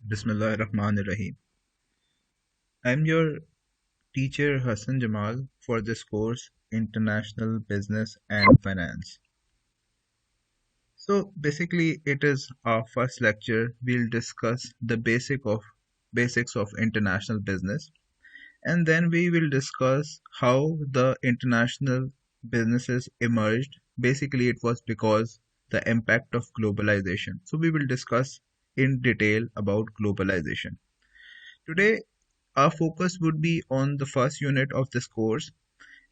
Bismillahirrahmanirrahim. I'm your teacher Hassan Jamal for this course International Business and Finance. So basically it is our first lecture. We'll discuss the basics of international business, and then we will discuss how the international businesses emerged. Basically it was because the impact of globalization. So we will discuss in detail about globalization. Today our focus would be on the first unit of this course,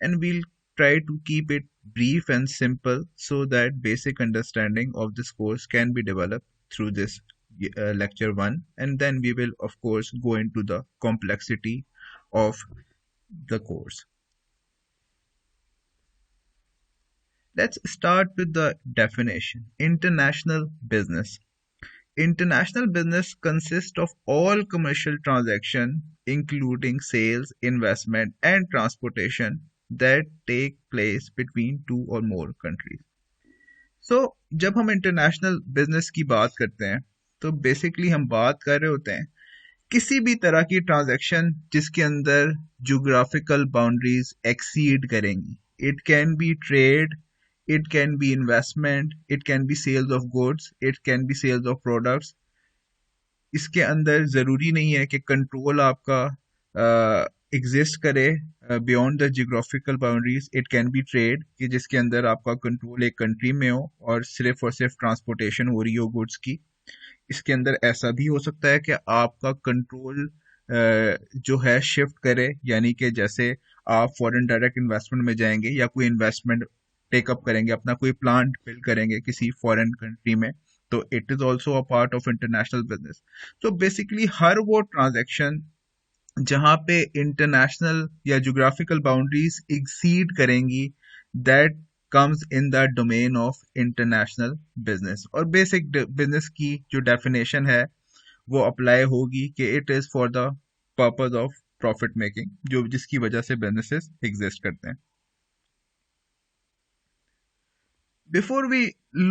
and we'll try to keep it brief and simple so that basic understanding of this course can be developed through this lecture 1, and then we will of course go into the complexity of the course. Let's start with the definition. International business. International business consists of all commercial transactions, including sales, investment, and transportation, that take place between two or more countries. So जब हम international business की बात करते हैं तो basically हम बात कर रहे होते हैं किसी भी तरह की ट्रांजैक्शन जिसके अंदर ज्योग्राफिकल बाउंड्रीज एक्सीड करेंगी. It can be trade, it can be investment, it can be sales of goods, it can be sales of products. इसके अंदर ज़रूरी नहीं है कि कंट्रोल आपका एग्जिस्ट करे beyond the geographical boundaries. It can be trade कि जिसके अंदर आपका कंट्रोल एक कंट्री में हो और सिर्फ ट्रांसपोर्टेशन हो रही हो गुड्स की. इसके अंदर ऐसा भी हो सकता है कि आपका कंट्रोल जो है शिफ्ट करे, यानी कि जैसे आप फॉरेन डायरेक्ट इन्वेस्टमेंट में जाएंगे या कोई इन्वेस्टमेंट टेकअप करेंगे, अपना कोई प्लांट बिल्ड करेंगे किसी फॉरेन कंट्री में, तो it is also a part of international business. तो बेसिकली हर वो ट्रांजैक्शन जहां पे इंटरनेशनल या ज्योग्राफिकल बाउंड्रीज एक्सीड करेंगी, that comes in the domain of international business. और बेसिक बिजनेस की जो डेफिनेशन है वो अप्लाई होगी कि it is for the purpose of profit making, जो जिसकी वजह से बिजनेसेस एग्जिस्ट करते हैं. Before we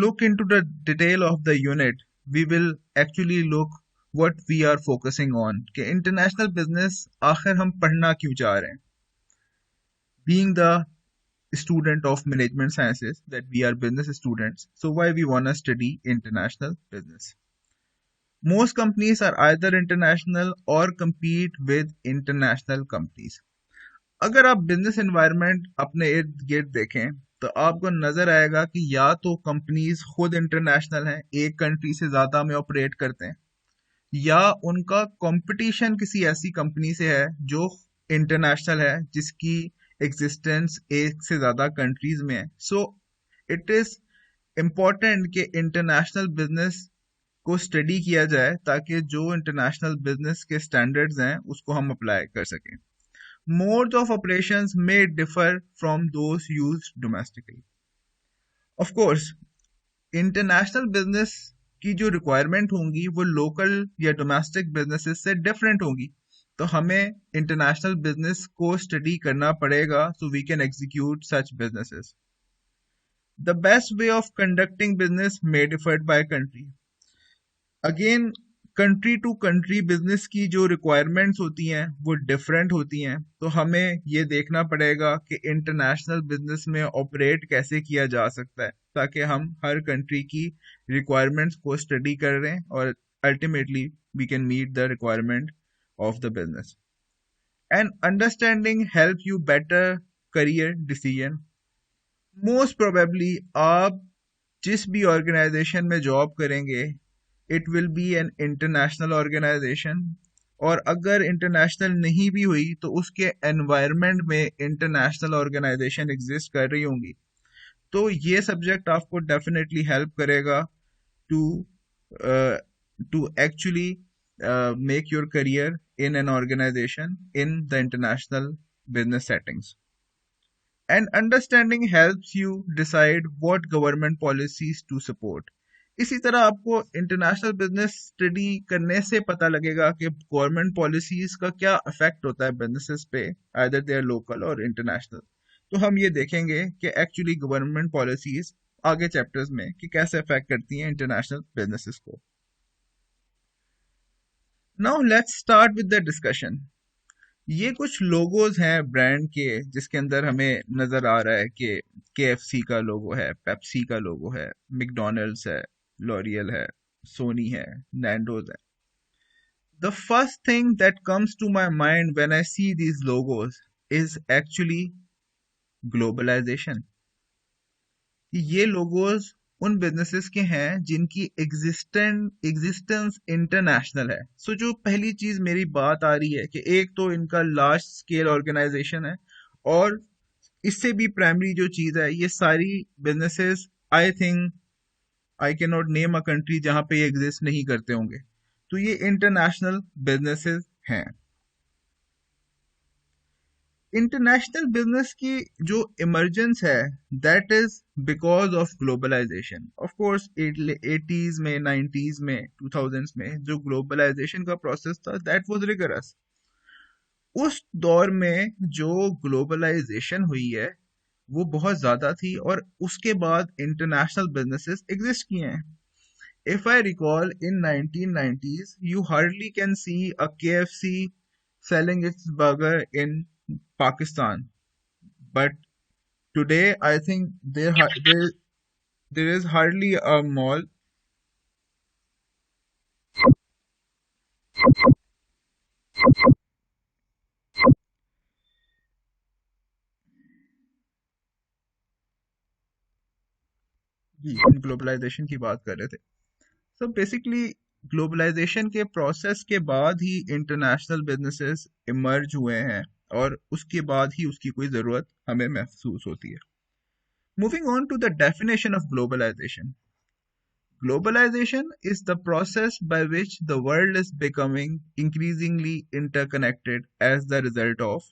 look into the detail of the unit, we will actually look what we are focusing on. कि international business आखिर हम पढ़ना क्यों चाह रहे हैं? Being the student of management sciences, that we are business students, so why we want to study international business? Most companies are either international or compete with international companies. अगर आप business environment अपने इर्द गिर्द देखें तो आपको नजर आएगा कि या तो कंपनीज खुद इंटरनेशनल हैं, एक कंट्री से ज्यादा में ऑपरेट करते हैं, या उनका कंपटीशन किसी ऐसी कंपनी से है जो इंटरनेशनल है, जिसकी एग्जिस्टेंस एक से ज्यादा कंट्रीज में है. सो इट इज इम्पोर्टेंट कि इंटरनेशनल बिजनेस को स्टडी किया जाए ताकि जो इंटरनेशनल बिजनेस के स्टैंडर्ड्स हैं उसको हम अप्लाई कर सकें. Modes of operations may differ from those used domestically. Of course, international business की जो रिक्वायरमेंट होंगी वो लोकल या डोमेस्टिक बिजनेसेस से डिफरेंट होंगी. तो हमें इंटरनेशनल बिजनेस को स्टडी करना पड़ेगा so we can execute such businesses. The best way of conducting business may differ by country. Again, country to country business की जो रिक्वायरमेंट्स होती हैं वो डिफरेंट होती हैं. तो हमें ये देखना पड़ेगा कि इंटरनेशनल बिजनेस में ऑपरेट कैसे किया जा सकता है ताकि हम हर कंट्री की रिक्वायरमेंट्स को स्टडी कर रहे हैं और ultimately we can meet the requirement of the business. And understanding help you better career decision. Most probably आप जिस भी ऑर्गेनाइजेशन में जॉब करेंगे it will be an international organisation, और अगर इंटरनेशनल नहीं भी हुई तो उसके एनवायरनमेंट में इंटरनेशनल ऑर्गेनाइजेशन एग्जिस्ट कर रही होंगी. तो ये सब्जेक्ट आपको डेफिनेटली हेल्प करेगा to to actually make your career in an organisation in the international business settings. And understanding helps you decide what government policies to support. इसी तरह आपको इंटरनेशनल बिजनेस स्टडी करने से पता लगेगा कि गवर्नमेंट पॉलिसीज का क्या इफेक्ट होता है बिजनेसेस पे, आइदर दे आर लोकल और इंटरनेशनल. तो हम ये देखेंगे कि एक्चुअली गवर्नमेंट पॉलिसीज आगे चैप्टर्स में कि कैसे इफेक्ट करती हैं इंटरनेशनल बिजनेसेस को. Now let's start with the discussion. ये कुछ लोगोज हैं ब्रांड के जिसके अंदर हमें नजर आ रहा है कि KFC का लोगो है, पेप्सी का लोगो है, मैकडोनल्ड्स है, लॉरियल है, सोनी है, नैंडोज है। The first thing that comes to my mind when I see these logos is actually globalization. कि ये लोगोज उन बिजनेसेस के हैं जिनकी एग्जिस्टेंस इंटरनेशनल है। सो जो पहली चीज मेरी बात आ रही है कि एक तो इनका लार्ज स्केल ऑर्गेनाइजेशन है, और इससे भी प्राइमरी जो चीज है, ये सारी businesses, I think I can not name a country जहां पे ये एग्जिस्ट नहीं करते होंगे। तो ये इंटरनेशनल बिजनेसेस हैं। इंटरनेशनल बिजनेस की जो इमर्जेंस है, that is because of globalisation. Of course 80s में, 90s में, 2000s में जो ग्लोबलाइजेशन का प्रोसेस था, दैट वाज रिगरस। उस दौर में जो ग्लोबलाइजेशन हुई है वो बहुत ज्यादा थी, और उसके बाद इंटरनेशनल बिजनेसेस एग्जिस्ट किए हैं। If I recall, in 1990s, you hardly can see a KFC selling its burger in Pakistan. But today, I think there is hardly a mall. जी, हम ग्लोबलाइजेशन की बात कर रहे थे। So basically, ग्लोबलाइजेशन के process के बाद ही इंटरनेशनल बिजनेसेस इमर्ज हुए हैं, और उसके बाद ही उसकी कोई ज़रूरत हमें महसूस होती है। Moving on to the definition of globalization. Globalization is the process by which the world is becoming increasingly interconnected as the result of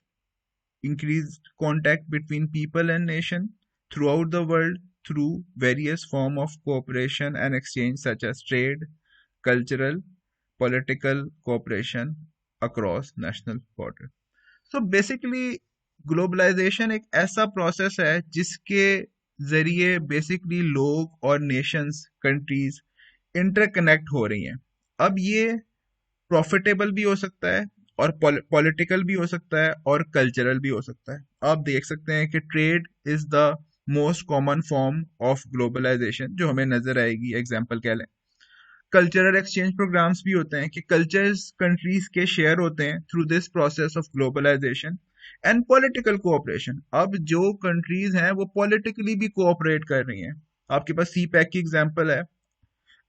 increased contact between people and nation throughout the world through various forms of cooperation and exchange such as trade, cultural, political cooperation across national borders. So basically globalisation एक ऐसा process है जिसके जरिए basically लोग और Nations, countries interconnect हो रही हैं। अब ये प्रॉफिटेबल भी हो सकता है, और पॉलिटिकल भी हो सकता है, और कल्चरल भी हो सकता है। आप देख सकते हैं कि trade is the most common form of globalisation जो हमें नजर आएगी। एग्जाम्पल कह लें, कल्चरल एक्सचेंज प्रोग्राम्स भी होते हैं कि कल्चर्स कंट्रीज के शेयर होते हैं through this process of globalization. And political cooperation, अब जो कंट्रीज हैं वो पॉलिटिकली भी कोऑपरेट कर रही हैं। आपके पास सी पैक की एग्जांपल है।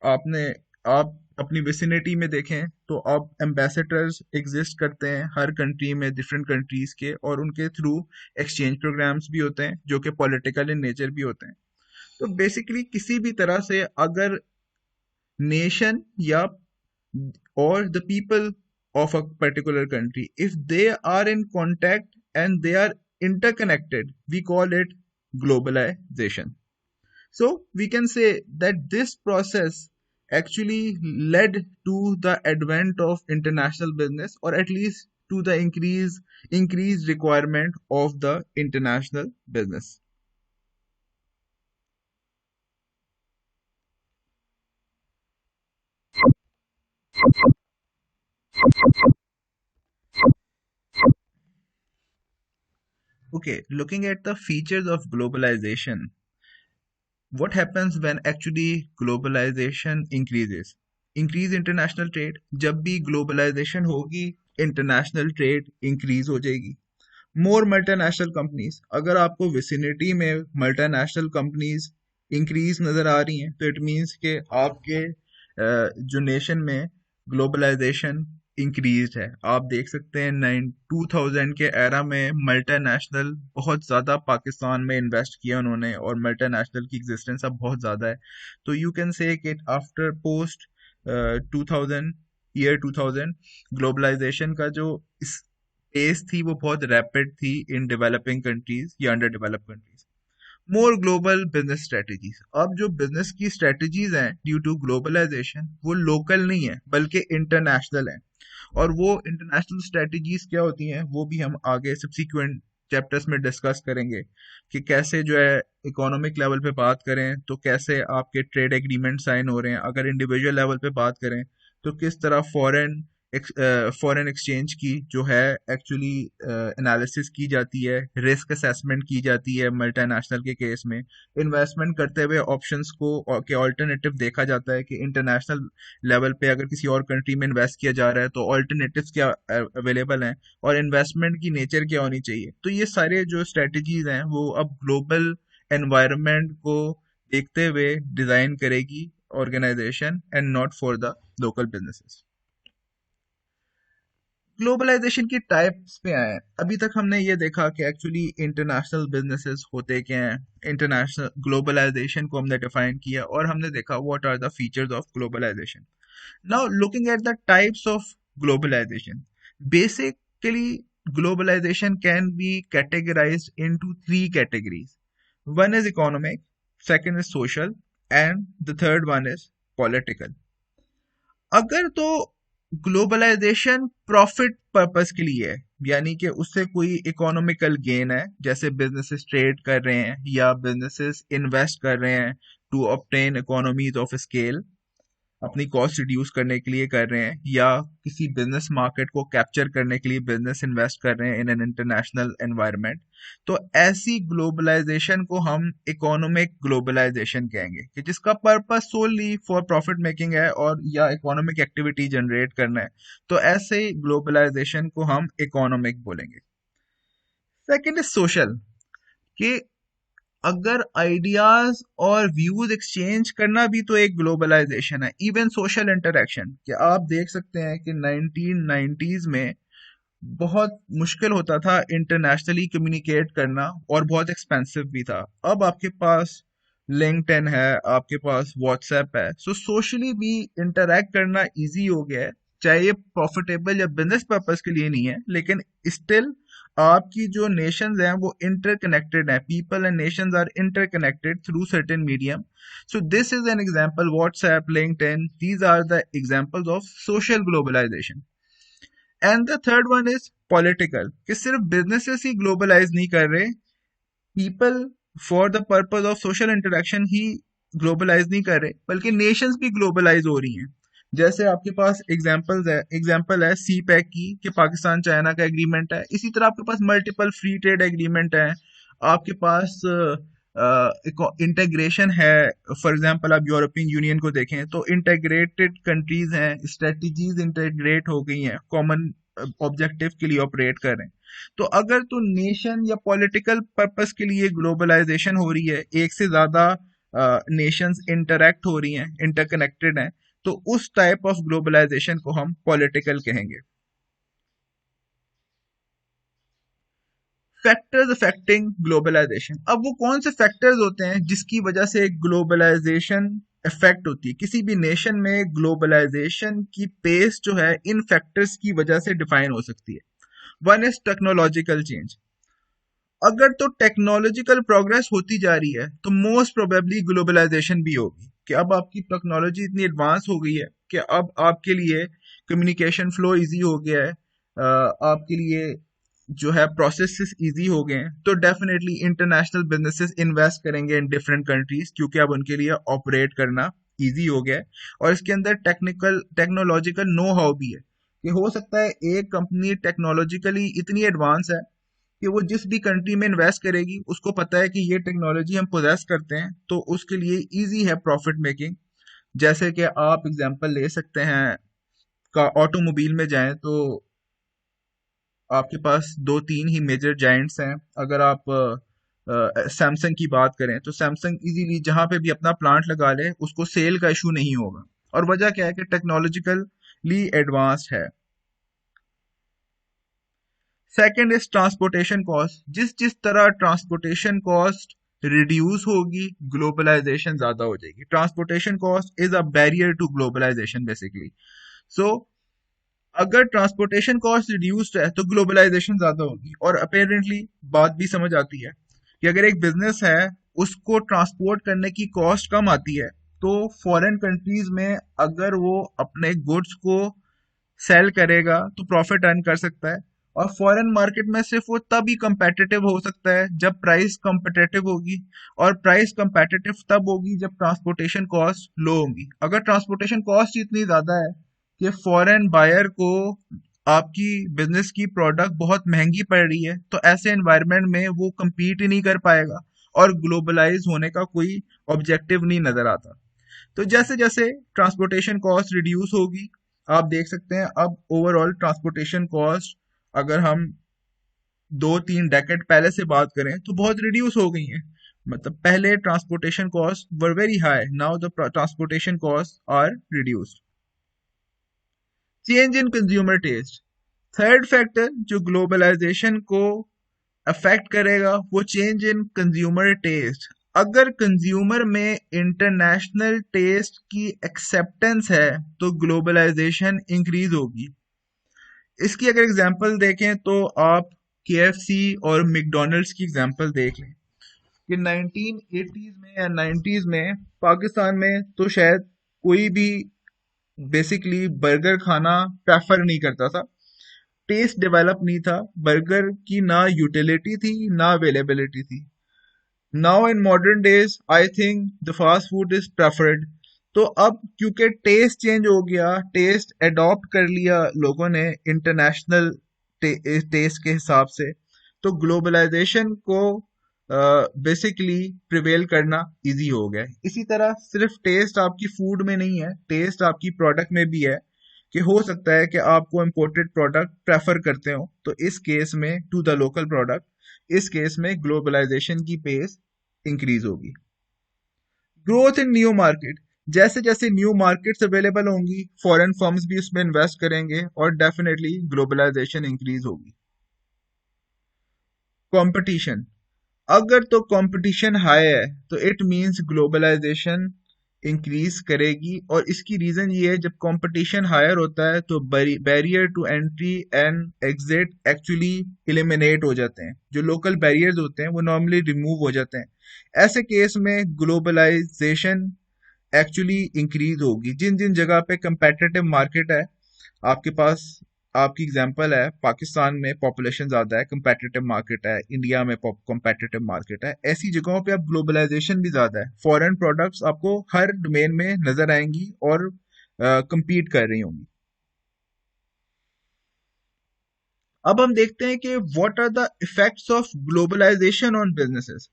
आपने आप अपनी विसिनिटी में देखें तो अब एम्बेसडर्स एग्जिस्ट करते हैं हर कंट्री में, डिफरेंट कंट्रीज के, और उनके थ्रू एक्सचेंज प्रोग्राम्स भी होते हैं जो कि पॉलिटिकल इन नेचर भी होते हैं। तो बेसिकली किसी भी तरह से अगर nation, yeah, or the people of a particular country, if they are in contact and they are interconnected, we call it globalization. So we can say that this process actually led to the advent of international business, or at least to the increased requirement of the international business. Okay, looking at the features of globalization, what happens when actually globalization increases? Increase international trade. जब भी globalization होगी, international trade increase हो जाएगी। More multinational companies, अगर आपको vicinity में multinational companies increase नजर आ रही हैं, तो it means कि आपके जो nation में ग्लोबलाइजेशन इंक्रीज है। आप देख सकते हैं 2000 के एरा में मल्टीनेशनल बहुत ज़्यादा पाकिस्तान में इन्वेस्ट किया उन्होंने, और मल्टीनेशनल की एग्जिस्टेंस अब बहुत ज़्यादा है। तो यू कैन से कि आफ्टर पोस्ट 2000, ईयर 2000, ग्लोबलाइजेशन का जो पेस थी वो बहुत रैपिड थी इन डेवलपिंग कंट्रीज या अंडर डेवलप्ड कंट्रीज। मोर ग्लोबल बिजनेस स्ट्रेटजीज, अब जो बिजनेस की स्ट्रेटजीज हैं ड्यू टू ग्लोबलाइजेशन वो लोकल नहीं है बल्कि इंटरनेशनल है। और वो इंटरनेशनल स्ट्रेटजीज क्या होती हैं वो भी हम आगे सब्सिक्वेंट चैप्टर्स में डिस्कस करेंगे कि कैसे जो है इकोनॉमिक लेवल पे बात करें तो कैसे आपके ट्रेड एग्रीमेंट साइन हो रहे हैं, अगर इंडिविजुअल लेवल पे बात करें तो किस तरह फॉरेन फॉरेन एक्सचेंज की जो है एक्चुअली एनालिसिस की जाती है, रिस्क असेसमेंट की जाती है मल्टीनेशनल के केस में। इन्वेस्टमेंट करते हुए ऑप्शंस को के ऑल्टरनेटिव देखा जाता है कि इंटरनेशनल लेवल पे अगर किसी और कंट्री में इन्वेस्ट किया जा रहा है तो ऑल्टरनेटिव्स क्या अवेलेबल हैं और इन्वेस्टमेंट की नेचर क्या होनी चाहिए। तो ये सारे जो स्ट्रेटजीज हैं वो अब ग्लोबल एनवायरनमेंट को देखते हुए डिजाइन करेगी organization and not for the local businesses. Globalization की टाइप्स पे आए हैं। अभी तक हमने ये देखा कि एक्चुअली इंटरनेशनल बिजनेसेस होते क्या हैं, इंटरनेशनल ग्लोबलाइजेशन को हमने डिफाइन किया और हमने देखा what are the features of globalization. Now looking at the types of globalization, basically globalization can be categorized into three categories. One is economic, second is social, and the third one is political. अगर तो globalisation profit purpose के लिए है, यानी कि उससे कोई economical gain है, जैसे बिजनेसेस ट्रेड कर रहे हैं या बिजनेसेस इन्वेस्ट कर रहे हैं to obtain economies of scale, अपनी कॉस्ट रिड्यूस करने के लिए कर रहे हैं, या किसी बिजनेस मार्केट को कैप्चर करने के लिए बिजनेस इन्वेस्ट कर रहे हैं इन एन इंटरनेशनल एनवायरनमेंट, तो ऐसी ग्लोबलाइजेशन को हम इकोनॉमिक ग्लोबलाइजेशन कहेंगे कि जिसका purpose solely for profit making है और या इकोनॉमिक एक्टिविटी जनरेट करना है। तो ऐसे ग्लोबलाइजेशन को हम इकोनॉमिक बोलेंगे। सेकेंड इज सोशल, कि अगर आइडियाज और व्यूज एक्सचेंज करना भी तो एक ग्लोबलाइजेशन है। इवन सोशल इंटरेक्शन, कि आप देख सकते हैं कि 1990s में बहुत मुश्किल होता था इंटरनेशनली कम्युनिकेट करना और बहुत एक्सपेंसिव भी था। अब आपके पास लिंक्डइन है, आपके पास व्हाट्सएप है, सो सोशली भी इंटरेक्ट करना इजी हो गया है। चाहे ये प्रॉफिटेबल या बिजनेस पर्पस के लिए नहीं है, लेकिन स्टिल आपकी जो नेशंस हैं वो इंटरकनेक्टेड हैं। People and nations are interconnected through certain medium. So this is an example, WhatsApp, LinkedIn, these are the examples of social globalization. And the third one is political, कि सिर्फ businesses ही globalize नहीं कर रहे, people for the purpose of social interaction ही globalize नहीं कर रहे, बल्कि नेशंस भी ग्लोबलाइज हो रही हैं। जैसे आपके पास एग्जांपल है सी पैक की, कि पाकिस्तान चाइना का एग्रीमेंट है। इसी तरह आपके पास मल्टीपल फ्री ट्रेड एग्रीमेंट है, आपके पास इंटेग्रेशन है। फॉर एग्जांपल आप यूरोपियन यूनियन को देखें तो इंटेग्रेटेड कंट्रीज हैं, स्ट्रेटजीज इंटेग्रेट हो गई हैं, कॉमन ऑब्जेक्टिव के लिए ऑपरेट कर रहे हैं। तो अगर तो नेशन या पॉलिटिकल पर्पस के लिए ग्लोबलाइजेशन हो रही है, एक से ज्यादा नेशंस इंटरेक्ट हो रही हैं, इंटरकनेक्टेड हैं, तो उस टाइप ऑफ ग्लोबलाइजेशन को हम पॉलिटिकल कहेंगे। फैक्टर्स अफेक्टिंग ग्लोबलाइजेशन, अब वो कौन से फैक्टर्स होते हैं जिसकी वजह से ग्लोबलाइजेशन इफेक्ट होती है किसी भी नेशन में। ग्लोबलाइजेशन की पेस जो है इन फैक्टर्स की वजह से डिफाइन हो सकती है। वन इज टेक्नोलॉजिकल चेंज, अगर तो टेक्नोलॉजिकल प्रोग्रेस होती जा रही है तो मोस्ट प्रोबेबली ग्लोबलाइजेशन भी होगी, कि अब आपकी टेक्नोलॉजी इतनी एडवांस हो गई है कि अब आपके लिए कम्युनिकेशन फ्लो इजी हो गया है, आपके लिए जो है प्रोसेसेस इजी हो गए हैं, तो डेफिनेटली इंटरनेशनल बिजनेसेस इन्वेस्ट करेंगे इन डिफरेंट कंट्रीज, क्योंकि अब उनके लिए ऑपरेट करना इजी हो गया है। और इसके अंदर टेक्नोलॉजिकल नो हाउ भी है, कि हो सकता है एक कंपनी टेक्नोलॉजिकली इतनी एडवांस है कि वो जिस भी कंट्री में इन्वेस्ट करेगी उसको पता है कि ये टेक्नोलॉजी हम पोजेस करते हैं, तो उसके लिए इजी है प्रॉफिट मेकिंग। जैसे कि आप एग्जांपल ले सकते हैं, का ऑटोमोबाइल में जाएं तो आपके पास दो तीन ही मेजर जायंट्स हैं। अगर आप सैमसंग की बात करें तो सैमसंग इजीली जहां पे भी अपना प्लांट लगा ले उसको सेल का इशू नहीं होगा, और वजह क्या है कि टेक्नोलॉजिकली एडवांस्ड है। सेकंड इज ट्रांसपोर्टेशन कॉस्ट, जिस जिस तरह ट्रांसपोर्टेशन कॉस्ट रिड्यूस होगी ग्लोबलाइजेशन ज्यादा हो जाएगी। Transportation cost is a barrier to globalization basically. So अगर ट्रांसपोर्टेशन कॉस्ट रिड्यूस्ड है तो ग्लोबलाइजेशन ज्यादा होगी। और अपेरेंटली बात भी समझ आती है कि अगर एक बिजनेस है उसको ट्रांसपोर्ट करने की कॉस्ट कम आती है, तो फॉरेन कंट्रीज में अगर वो अपने गुड्स को सेल करेगा तो प्रॉफिट अर्न कर सकता है। और फॉरेन मार्केट में सिर्फ वो तभी कंपेटिटिव हो सकता है जब प्राइस कंपेटिटिव होगी, और प्राइस कंपेटिटिव तब होगी जब ट्रांसपोर्टेशन कॉस्ट लो होगी। अगर ट्रांसपोर्टेशन कॉस्ट इतनी ज्यादा है कि फॉरेन बायर को आपकी बिजनेस की प्रोडक्ट बहुत महंगी पड़ रही है, तो ऐसे एनवायरनमेंट में वो compete ही नहीं कर पाएगा और ग्लोबलाइज होने का कोई ऑब्जेक्टिव नहीं नजर आता। तो जैसे जैसे ट्रांसपोर्टेशन कॉस्ट रिड्यूस होगी, आप देख सकते हैं अब ओवरऑल ट्रांसपोर्टेशन कॉस्ट, अगर हम 2-3 डेकेड पहले से बात करें तो बहुत रिड्यूस हो गई हैं। मतलब पहले transportation cost were very high, now the transportation cost are reduced. Change in consumer taste, third factor जो ग्लोबलाइजेशन को अफेक्ट करेगा वो चेंज इन कंज्यूमर टेस्ट। अगर कंज्यूमर में इंटरनेशनल टेस्ट की एक्सेप्टेंस है तो ग्लोबलाइजेशन इंक्रीज होगी। इसकी अगर एग्जांपल देखें तो आप केएफसी और मैकडॉनल्ड्स की एग्जांपल देख लें कि 1980s में या 90s में पाकिस्तान में तो शायद कोई भी बेसिकली बर्गर खाना प्रेफर नहीं करता था। टेस्ट डेवलप नहीं था बर्गर की, ना यूटिलिटी थी ना अवेलेबिलिटी थी। Now in modern days I think the fast food is preferred. तो अब क्योंकि टेस्ट चेंज हो गया, टेस्ट अडॉप्ट कर लिया लोगों ने इंटरनेशनल टेस्ट के हिसाब से, तो ग्लोबलाइजेशन को बेसिकली प्रिवेल करना इजी हो गया है। इसी तरह सिर्फ टेस्ट आपकी फूड में नहीं है, टेस्ट आपकी प्रोडक्ट में भी है कि हो सकता है कि आपको इम्पोर्टेड प्रोडक्ट प्रेफर करते हो, तो इस केस में टू द लोकल प्रोडक्ट, इस केस में ग्लोबलाइजेशन की पेस इंक्रीज होगी। ग्रोथ इन न्यू मार्केट, जैसे जैसे न्यू मार्केट्स अवेलेबल होंगी फॉरेन फर्म्स भी उसमें इन्वेस्ट करेंगे और डेफिनेटली ग्लोबलाइजेशन इंक्रीज होगी। कंपटीशन, अगर तो कंपटीशन हाई है तो इट मींस ग्लोबलाइजेशन इंक्रीज करेगी, और इसकी रीजन ये है जब कंपटीशन हायर होता है तो barrier to entry and exit actually eliminate हो जाते हैं। जो लोकल बैरियर्स होते हैं वो नॉर्मली रिमूव हो जाते हैं। ऐसे केस में ग्लोबलाइजेशन एक्चुअली इंक्रीज होगी। जिन जिन जगह पे कंपेटिटिव मार्केट है, आपके पास आपकी एग्जांपल है पाकिस्तान में पॉपुलेशन ज्यादा है, कंपेटिटिव मार्केट है, इंडिया में कंपेटिटिव मार्केट है, ऐसी जगहों पे अब ग्लोबलाइजेशन भी ज्यादा है। फॉरेन प्रोडक्ट्स आपको हर डोमेन में नजर आएंगी और compete कर रही होंगी। अब हम देखते हैं कि what are the effects of globalization on businesses.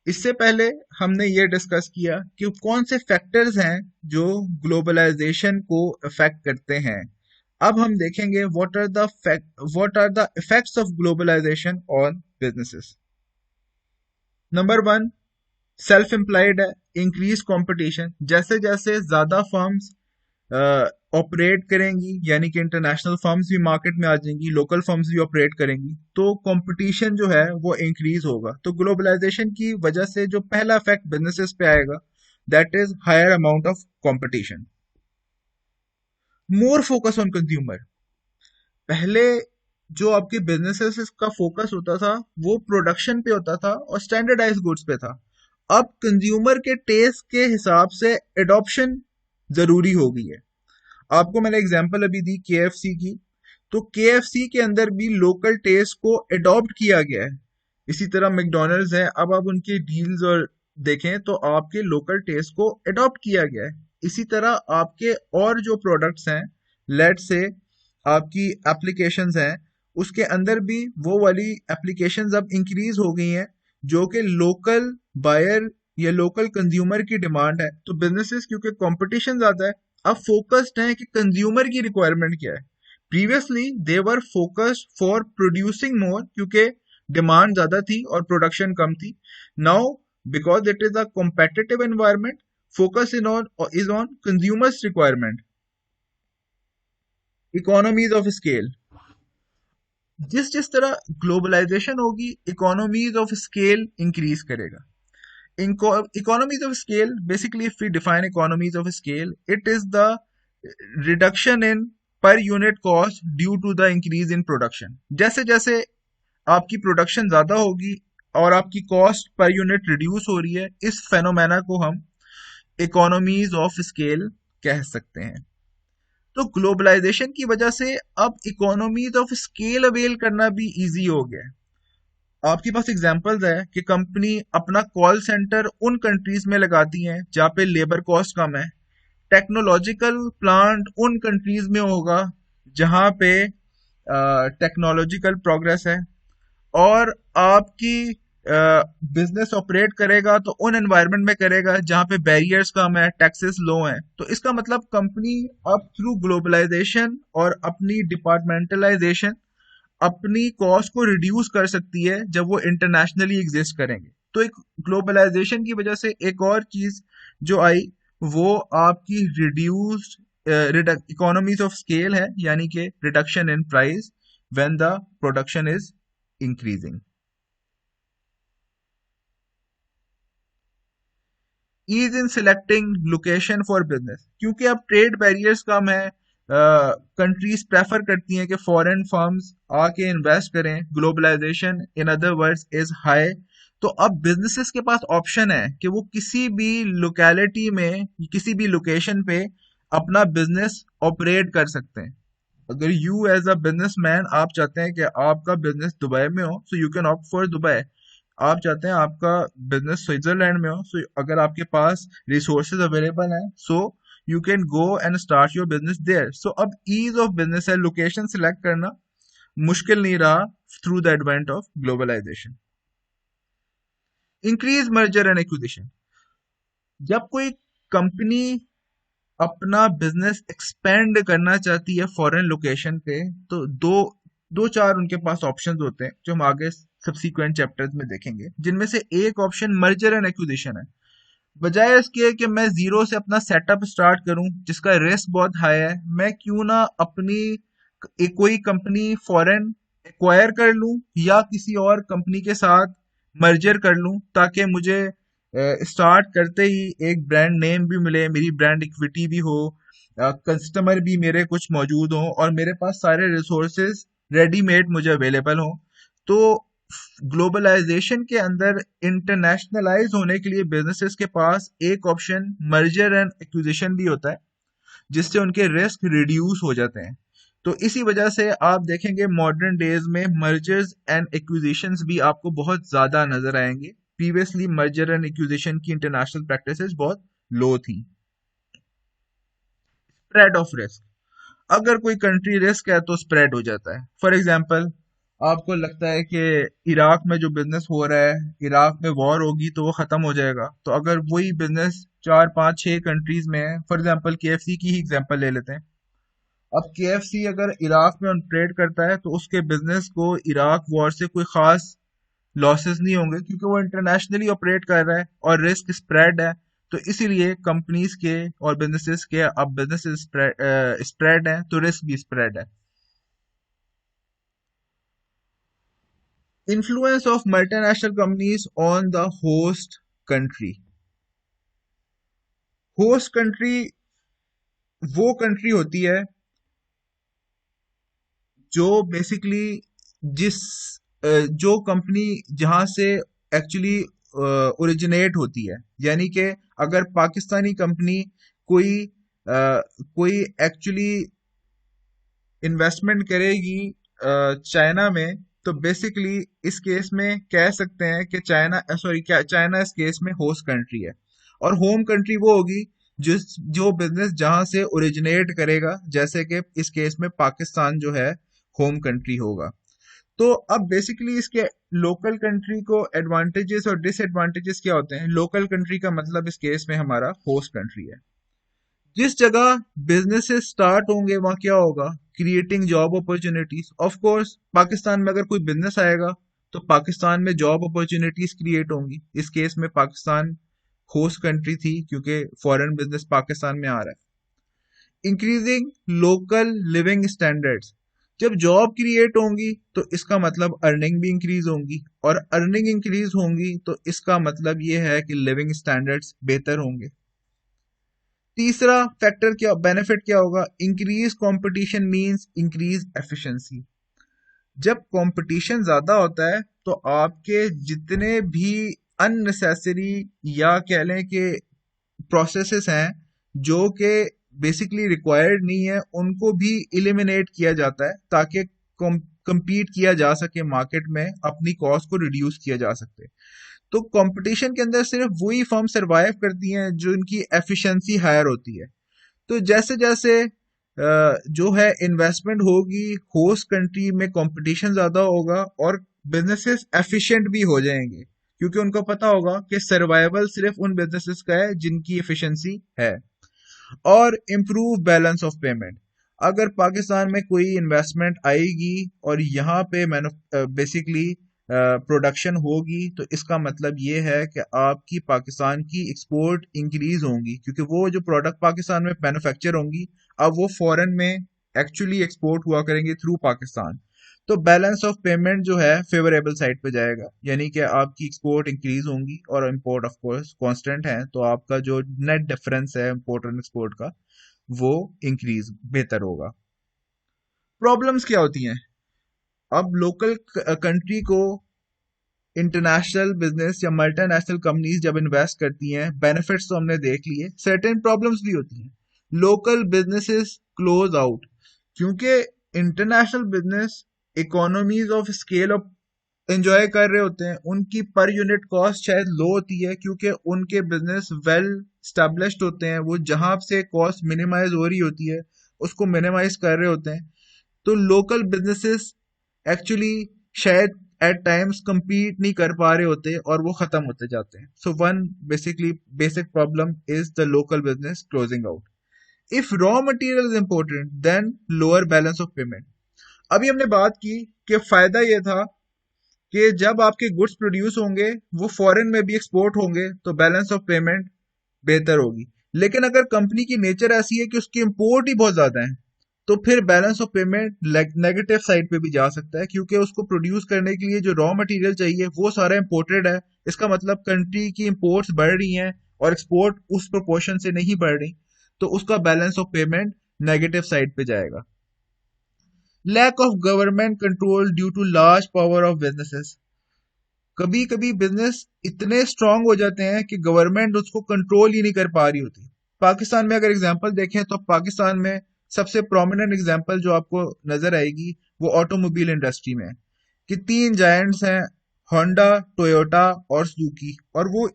इससे पहले हमने ये डिस्कस किया कि कौन से फैक्टर्स हैं जो ग्लोबलाइजेशन को अफेक्ट करते हैं। अब हम देखेंगे what are the effects of globalization on businesses. Number 1, self employed है, इंक्रीज कंपटीशन। जैसे जैसे ज्यादा फर्म्स ऑपरेट करेंगी, यानी कि इंटरनेशनल फर्म्स भी मार्केट में आ जाएंगी, लोकल फर्म्स भी ऑपरेट करेंगी, तो कंपटीशन जो है वो इंक्रीज होगा। तो ग्लोबलाइजेशन की वजह से जो पहला इफेक्ट बिजनेसेस पे आएगा that is higher amount of competition. More focus on consumer, पहले जो आपके बिजनेसेस का फोकस होता था वो प्रोडक्शन पे होता था और स्टैंडर्डाइज गुड्स पे था। अब कंज्यूमर के टेस्ट के हिसाब से एडॉप्शन जरूरी हो गई है। आपको मैंने एग्जांपल अभी दी केएफसी की, तो केएफसी के अंदर भी लोकल टेस्ट को अडॉप्ट किया गया है। इसी तरह मैकडॉनल्ड्स है, अब आप उनके डील्स और देखें तो आपके लोकल टेस्ट को अडॉप्ट किया गया है। इसी तरह आपके और जो प्रोडक्ट्स हैं, लेट से आपकी एप्लीकेशंस हैं, उसके अंदर भी वो वाली एप्लीकेशंस अब इंक्रीज हो गई हैं जो कि लोकल बायर या लोकल कंज्यूमर की डिमांड है। तो बिजनेसेस क्योंकि कंपटीशन ज्यादा है अब फोकस्ड हैं कि कंज्यूमर की रिक्वायरमेंट क्या है। Previously they were focused for producing मोर क्योंकि डिमांड ज्यादा थी और प्रोडक्शन कम थी। Now because it is a competitive environment, focus is on consumers requirement. Economies of scale, जिस जिस तरह ग्लोबलाइजेशन होगी इकोनॉमीज ऑफ स्केल इंक्रीज करेगा। Economies of scale, basically if we define economies of scale, it is the reduction in per unit cost due to the increase in production। जैसे जैसे आपकी production ज्यादा होगी और आपकी कॉस्ट पर यूनिट रिड्यूस हो रही है, इस फेनोमेना को हम इकोनॉमीज ऑफ स्केल कह सकते हैं। तो ग्लोबलाइजेशन की वजह से अब इकोनॉमीज ऑफ स्केल अवेल करना भी इजी हो गया है। आपके पास एग्जांपल्स है कि कंपनी अपना कॉल सेंटर उन कंट्रीज में लगाती हैं जहां पे लेबर कॉस्ट कम है, टेक्नोलॉजिकल प्लांट उन कंट्रीज में होगा जहां पे टेक्नोलॉजिकल प्रोग्रेस है, और आपकी बिजनेस ऑपरेट करेगा तो उन एनवायरनमेंट में करेगा जहां पे बैरियर्स कम है, टैक्सेस लो हैं। तो इसका मतलब कंपनी अब थ्रू ग्लोबलाइजेशन और अपनी डिपार्टमेंटलाइजेशन अपनी कॉस्ट को रिड्यूस कर सकती है जब वो इंटरनेशनली एग्जिस्ट करेंगे। तो एक ग्लोबलाइजेशन की वजह से एक और चीज जो आई, वो आपकी रिड्यूस्ड इकोनॉमीज ऑफ स्केल है, यानी कि reduction in price when the production is increasing. Ease in selecting location for business, क्योंकि अब ट्रेड बैरियर्स कम है, कंट्रीज प्रेफर करती हैं कि फॉरेन फर्म्स आके इन्वेस्ट करें, globalization in other words is high. तो अब बिजनेसेस के पास ऑप्शन है कि वो किसी भी लोकेलिटी में, किसी भी लोकेशन पे अपना बिजनेस ऑपरेट कर सकते हैं। अगर यू एज अ बिजनेसमैन आप चाहते हैं कि आपका बिजनेस दुबई में हो, सो you can opt for Dubai. आप चाहते हैं आपका बिजनेस स्विट्जरलैंड में हो, सो अगर आपके पास रिसोर्सेज अवेलेबल हैं, so you can go and start your business there. So अब ईज ऑफ बिजनेस है, लोकेशन सिलेक्ट करना मुश्किल नहीं रहा through the advent of globalization. Increase merger and acquisition, जब कोई कंपनी अपना बिजनेस एक्सपेंड करना चाहती है फॉरेन लोकेशन पे, तो दो दो चार उनके पास ऑप्शंस होते हैं जो हम आगे सब्सिक्वेंट चैप्टर्स में देखेंगे, जिनमें से एक ऑप्शन मर्जर एंड एक्विजिशन है। बजाय इसके कि मैं जीरो से अपना सेटअप स्टार्ट करूं जिसका रिस्क बहुत हाई है, मैं क्यों ना अपनी कोई कंपनी फॉरेन एक्वायर कर लूं या किसी और कंपनी के साथ मर्जर कर लूं, ताकि मुझे स्टार्ट करते ही एक ब्रांड नेम भी मिले, मेरी ब्रांड इक्विटी भी हो, कस्टमर भी मेरे कुछ मौजूद हो, और मेरे पास सारे रिसोर्सेज रेडीमेड मुझे अवेलेबल हो। तो ग्लोबलाइजेशन के अंदर इंटरनेशनलाइज होने के लिए बिजनेसेस के पास एक ऑप्शन मर्जर एंड एक्विजिशन भी होता है, जिससे उनके रिस्क रिड्यूस हो जाते हैं। तो इसी वजह से आप देखेंगे मॉडर्न डेज में मर्जर्स एंड एक्विजिशंस भी आपको बहुत ज्यादा नजर आएंगे। प्रीवियसली मर्जर एंड एक्विजिशन की इंटरनेशनल प्रैक्टिसेस बहुत लो थी। स्प्रेड ऑफ रिस्क, अगर कोई कंट्री रिस्क है तो स्प्रेड हो जाता है। फॉर एग्जाम्पल, आपको लगता है कि इराक में जो बिजनेस हो रहा है, इराक में वॉर होगी तो वो खत्म हो जाएगा, तो अगर वही बिजनेस चार पांच छह कंट्रीज में है, फॉर एग्जाम्पल केएफसी की ही एग्जाम्पल ले लेते हैं। अब केएफसी अगर इराक में ऑपरेट करता है तो उसके बिजनेस को इराक वॉर से कोई खास लॉसेस नहीं होंगे, क्योंकि वो इंटरनेशनली ऑपरेट कर रहा है और रिस्क स्प्रेड है। तो इसीलिए कंपनीज के और बिजनेसेस के अब बिजनेस स्प्रेड है तो रिस्क भी स्प्रेड है। Influence of multinational companies on the host country, host country वो कंट्री होती है जो बेसिकली जिस जो कंपनी जहां से एक्चुअली ओरिजिनेट होती है, यानी कि अगर पाकिस्तानी कंपनी कोई कोई एक्चुअली इन्वेस्टमेंट करेगी चाइना में, तो बेसिकली इस केस में कह सकते हैं कि चाइना, सॉरी, क्या चाइना इस केस में होस्ट कंट्री है, और होम कंट्री वो होगी जिस जो बिजनेस जहां से ओरिजिनेट करेगा, जैसे कि इस केस में पाकिस्तान जो है होम कंट्री होगा। तो अब बेसिकली इसके लोकल कंट्री को एडवांटेजेस और डिसएडवांटेजेस क्या होते हैं। लोकल कंट्री का मतलब इस केस में हमारा होस्ट कंट्री है। जिस जगह बिजनेसेस स्टार्ट होंगे वहां क्या होगा, creating job opportunities. Of course Pakistan में अगर कोई बिजनेस आएगा तो पाकिस्तान में जॉब अपॉर्चुनिटीज क्रिएट होंगी। इस केस में पाकिस्तान होस्ट कंट्री थी क्योंकि फॉरेन बिजनेस पाकिस्तान में आ रहा है। इंक्रीजिंग लोकल लिविंग स्टैंडर्ड्स, जब जॉब क्रिएट होंगी तो इसका मतलब अर्निंग भी इंक्रीज होंगी, और अर्निंग इंक्रीज होंगी तो इसका मतलब ये है कि लिविंग स्टैंडर्ड्स बेहतर होंगे। तीसरा फैक्टर क्या, बेनिफिट क्या होगा, increase competition means increase efficiency. जब कंपटीशन ज्यादा होता है तो आपके जितने भी अननेसेसरी या कह लें कि प्रोसेसेस हैं जो कि बेसिकली रिक्वायर्ड नहीं है, उनको भी इलिमिनेट किया जाता है ताकि compete किया जा सके मार्केट में, अपनी कॉस्ट को रिड्यूस किया जा सके। तो कंपटीशन के अंदर सिर्फ वही फर्म सरवाइव करती हैं जो इनकी एफिशिएंसी हायर होती है। तो जैसे जैसे जो है इन्वेस्टमेंट होगी, होस्ट कंट्री में कंपटीशन ज्यादा होगा और बिजनेसेस एफिशिएंट भी हो जाएंगे, क्योंकि उनको पता होगा कि सर्वाइवल सिर्फ उन बिजनेसेस का है जिनकी एफिशिएंसी है। और इम्प्रूव बैलेंस ऑफ पेमेंट। अगर पाकिस्तान में कोई इन्वेस्टमेंट आएगी और यहाँ पे बेसिकली प्रोडक्शन होगी, तो इसका मतलब ये है कि आपकी पाकिस्तान की एक्सपोर्ट इंक्रीज होंगी, क्योंकि वो जो प्रोडक्ट पाकिस्तान में मैन्युफैक्चर होंगी अब वो फॉरेन में एक्चुअली एक्सपोर्ट हुआ करेंगे थ्रू पाकिस्तान। तो बैलेंस ऑफ पेमेंट जो है फेवरेबल साइड पे जाएगा, यानी कि आपकी एक्सपोर्ट इंक्रीज होंगी और इंपोर्ट ऑफ कोर्स कांस्टेंट है, तो आपका जो नेट डिफरेंस है इंपोर्ट और एक्सपोर्ट का वो इंक्रीज बेहतर होगा। प्रॉब्लम्स क्या होती हैं? अब लोकल कंट्री को इंटरनेशनल बिजनेस या मल्टीनेशनल कंपनीज जब इन्वेस्ट करती हैं, बेनिफिट्स तो हमने देख लिए, सर्टेन प्रॉब्लम्स भी होती हैं। लोकल बिजनेसेस क्लोज आउट, क्योंकि international business economies of scale of enjoy कर रहे होते हैं, उनकी पर यूनिट कॉस्ट शायद लो होती है क्योंकि उनके बिजनेस वेल स्टैब्लिश्ड होते हैं, वो जहां से कॉस्ट मिनिमाइज हो रही होती है उसको मिनिमाइज कर रहे होते हैं। तो लोकल बिजनेसेस एक्चुअली शायद एट टाइम्स compete नहीं कर पा रहे होते और वो खत्म होते जाते हैं। So one basically basic problem is the local business closing out. If raw material is important then lower balance of payment. अभी हमने बात की कि फायदा ये था कि जब आपके गुड्स प्रोड्यूस होंगे वो फॉरेन में भी एक्सपोर्ट होंगे तो बैलेंस ऑफ पेमेंट बेहतर होगी। लेकिन अगर कंपनी की नेचर ऐसी है कि उसकी इंपोर्ट ही बहुत ज्यादा है, तो फिर balance of payment negative side पे भी जा सकता है, क्योंकि उसको प्रोड्यूस करने के लिए जो रॉ मटेरियल चाहिए वो सारा इंपोर्टेड है। इसका मतलब कंट्री की इंपोर्ट्स बढ़ रही हैं और एक्सपोर्ट उस प्रोपोर्शन से नहीं बढ़ रही, तो उसका balance of payment negative side पे जाएगा। Lack of government control due to large power of businesses. कभी कभी बिजनेस इतने स्ट्रांग हो जाते हैं कि गवर्नमेंट उसको कंट्रोल ही नहीं कर पा रही होती। पाकिस्तान में अगर एग्जांपल देखें तो पाकिस्तान में सबसे प्रोमिनेंट एग्जांपल जो आपको नजर आएगी वो ऑटोमोबाइल इंडस्ट्री में है, कि तीन जायंट्स हैं, होंडा, टोयोटा और सुजुकी, और वो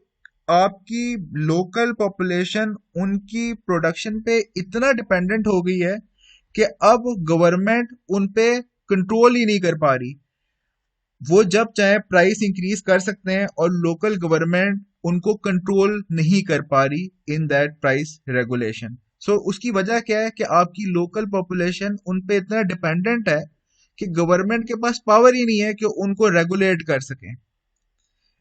आपकी लोकल पॉपुलेशन उनकी प्रोडक्शन पे इतना डिपेंडेंट हो गई है कि अब गवर्नमेंट उन पे कंट्रोल ही नहीं कर पा रही। वो जब चाहे प्राइस इंक्रीज कर सकते हैं और लोकल गवर्नमेंट उनको कंट्रोल नहीं कर पा रही इन दैट प्राइस रेगुलेशन। सो उसकी वजह क्या है कि आपकी लोकल पॉपुलेशन उन पे इतना डिपेंडेंट है कि गवर्नमेंट के पास पावर ही नहीं है कि उनको रेगुलेट कर सके।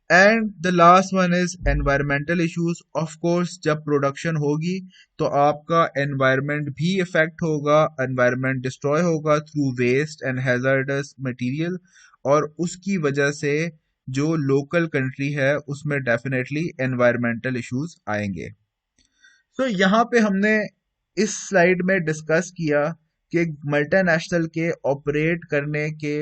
And the last one is environmental issues. Of course जब प्रोडक्शन होगी तो आपका एनवायरमेंट भी इफेक्ट होगा, एनवायरमेंट डिस्ट्रॉय होगा through waste and hazardous material, और उसकी वजह से जो लोकल कंट्री है उसमें डेफिनेटली एनवायरमेंटल इश्यूज आएंगे। तो यहाँ पे हमने इस स्लाइड में डिस्कस किया कि मल्टीनेशनल के ऑपरेट करने के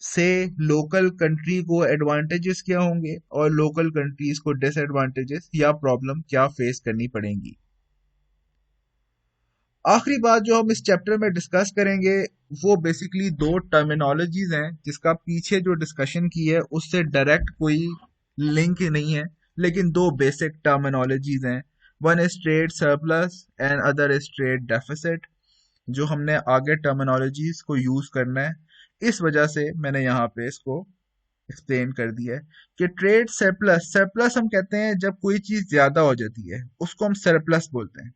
से लोकल कंट्री को एडवांटेजेस क्या होंगे और लोकल कंट्रीज को डिसएडवांटेजेस या प्रॉब्लम क्या फेस करनी पड़ेंगी। आखिरी बात जो हम इस चैप्टर में डिस्कस करेंगे वो बेसिकली दो टर्मिनोलॉजीज हैं जिसका पीछे जो डिस्कशन की है उससे डायरेक्ट कोई लिंक नहीं है, लेकिन दो बेसिक टर्मिनोलॉजीज हैं। One is trade surplus and other is trade deficit. जो हमने आगे टर्मिनोलॉजीज को यूज करना है, इस वजह से मैंने यहाँ पे इसको एक्सप्लेन कर दिया है कि ट्रेड सरप्लस, सरप्लस हम कहते हैं जब कोई चीज ज्यादा हो जाती है उसको हम सरप्लस बोलते हैं।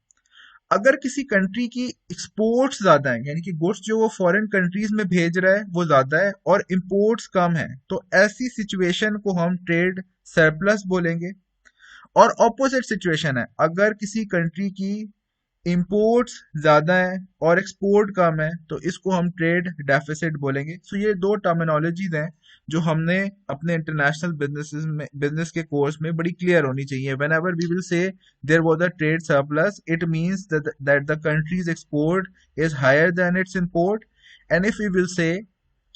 अगर किसी कंट्री की एक्सपोर्ट्स ज्यादा है, यानी कि गुड्स जो वो फॉरेन कंट्रीज में भेज रहा है वो ज्यादा है और इंपोर्ट्स कम है, तो ऐसी सिचुएशन को हम ट्रेड सरप्लस बोलेंगे। और ऑपोजिट सिचुएशन है, अगर किसी कंट्री की इंपोर्ट्स ज्यादा है और एक्सपोर्ट कम है तो इसको हम ट्रेड डेफिसिट बोलेंगे। सो ये दो टर्मिनोलॉजीज हैं जो हमने अपने इंटरनेशनल बिजनेस के कोर्स में बड़ी क्लियर होनी चाहिए। Whenever we will say there was a trade surplus, it means that the country's export is higher than its import, and if we will say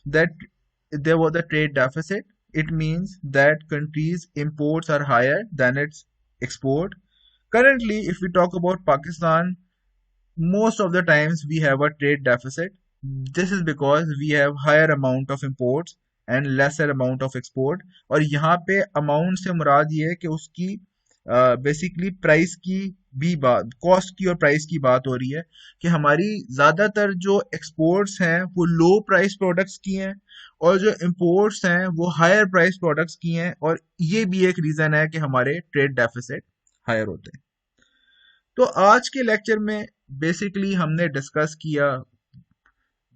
that there was a trade deficit, it means that countries imports are higher than its export. Currently, if we talk about Pakistan, most of the times we have a trade deficit. This is because we have higher amount of imports and lesser amount of export. और यहाँ पे amount से मुराद ये है कि उसकी basically price की भी बात, कॉस्ट की और प्राइस की बात हो रही है कि हमारी ज्यादातर जो एक्सपोर्ट्स हैं वो लो प्राइस प्रोडक्ट्स की हैं और जो इंपोर्ट्स हैं वो हायर प्राइस प्रोडक्ट्स की हैं, और ये भी एक रीजन है कि हमारे ट्रेड डेफिसिट हायर होते हैं। तो आज के लेक्चर में बेसिकली हमने डिस्कस किया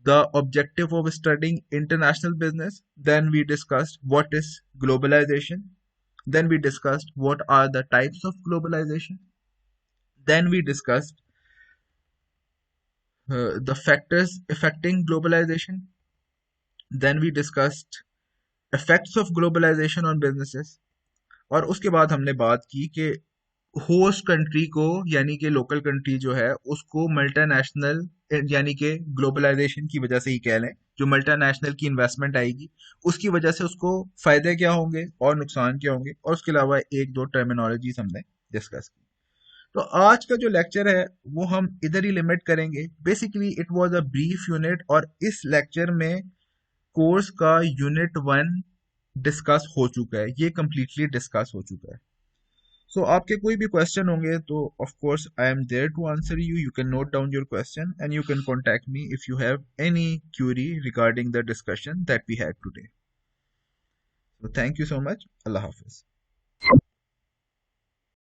the objective of studying international business. Then we discussed what is globalization. Then we discussed what are the types of globalization. Then we discussed the factors affecting globalization. Then we discussed effects of globalization on businesses. और उसके बाद हमने बात की कि host country को, यानी कि लोकल कंट्री जो है उसको मल्टीनेशनल, यानी कि ग्लोबलाइजेशन की वजह से ही कह लें, जो मल्टीनेशनल की इन्वेस्टमेंट आएगी उसकी वजह से उसको फायदे क्या होंगे और नुकसान क्या होंगे, और उसके अलावा एक दो टर्मिनोलॉजीज हमने डिस्कस की। तो आज का जो लेक्चर है वो हम इधर ही लिमिट करेंगे। Basically it was a brief unit, और इस लेक्चर में कोर्स का यूनिट 1 डिस्कस हो चुका है, ये कंप्लीटली डिस्कस हो चुका है। सो आपके कोई भी क्वेश्चन होंगे तो of course I am there to answer you. You can note down your question and you can contact me if you have any query regarding the discussion that we had today. So thank you so much. Allah Hafiz.